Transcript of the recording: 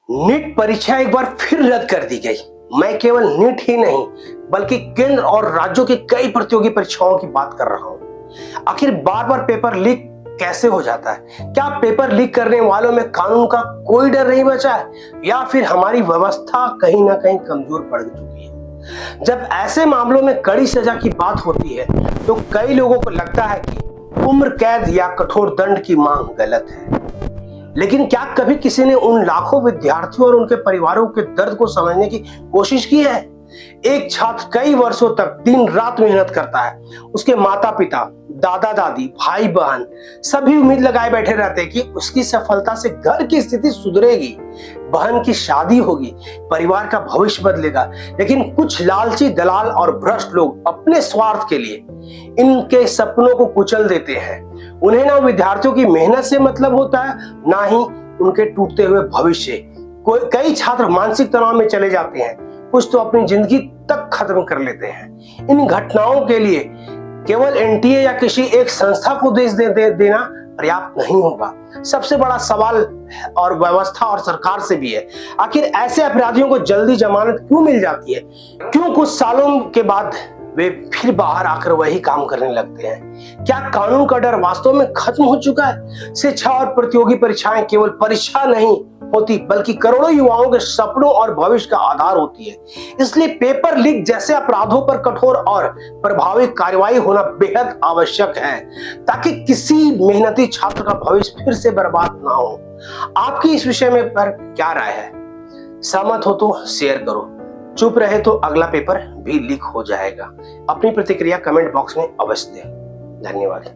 NEET परीक्षा एक बार फिर रद्द कर दी गई। मैं केवल नीट ही नहीं बल्कि केंद्र और राज्यों की कई प्रतियोगी परीक्षाओं की बात कर रहा हूं। आखिर बार बार पेपर लीक कैसे हो जाता है? क्या पेपर लीक करने वालों में कानून का कोई डर नहीं बचा है या फिर हमारी व्यवस्था कहीं ना कहीं कमजोर पड़ चुकी है? जब ऐसे मामलों में कड़ी सजा की बात होती है तो कई लोगों को लगता है कि उम्र कैद या कठोर दंड की मांग गलत है। लेकिन क्या कभी किसी ने उन लाखों विद्यार्थियों और उनके परिवारों के दर्द को समझने की कोशिश की है? एक छात्र कई वर्षों तक दिन रात मेहनत करता है। उसके माता पिता, दादा दादी, भाई बहन सभी उम्मीद लगाए बैठे रहते हैं कि उसकी सफलता से घर की स्थिति सुधरेगी, बहन की शादी होगी, परिवार का भविष्य बदलेगा। लेकिन कुछ लालची दलाल और भ्रष्ट लोग अपने स्वार्थ के लिए इनके सपनों को कुचल देते हैं। उन्हें ना विद्यार्थियों की मेहनत से मतलब होता है, ना ही उनके टूटते हुए भविष्य। कई छात्र मानसिक तनाव में चले जाते हैं, कुछ तो अपनी जिंदगी तक खत्म कर लेते हैं। इन घटनाओं के लिए केवल एनटीए या किसी एक संस्था को दोष देना पर्याप्त नहीं होगा। सबसे बड़ा सवाल और व्यवस्था और सरकार से भी है। आखिर ऐसे अपराधियों को जल्दी जमानत क्यों मिल जाती है? क्यों कुछ सालों के बाद वे फिर बाहर आकर वही काम करने लगते हैं? क्या कानून का डर वास्तव में खत्म हो चुका है? शिक्षा और प्रतियोगी परीक्षाएं केवल परीक्षा नहीं होती बल्कि करोड़ों युवाओं के सपनों और भविष्य का आधार होती है। इसलिए पेपर लीक जैसे अपराधों पर कठोर और प्रभावी कार्रवाई होना बेहद आवश्यक है ताकि किसी मेहनती छात्र का भविष्य फिर से बर्बाद ना हो। आपकी इस विषय में पर क्या राय है? सहमत हो तो शेयर करो, चुप रहे तो अगला पेपर भी लीक हो जाएगा। अपनी प्रतिक्रिया कमेंट बॉक्स में अवश्य दें। धन्यवाद।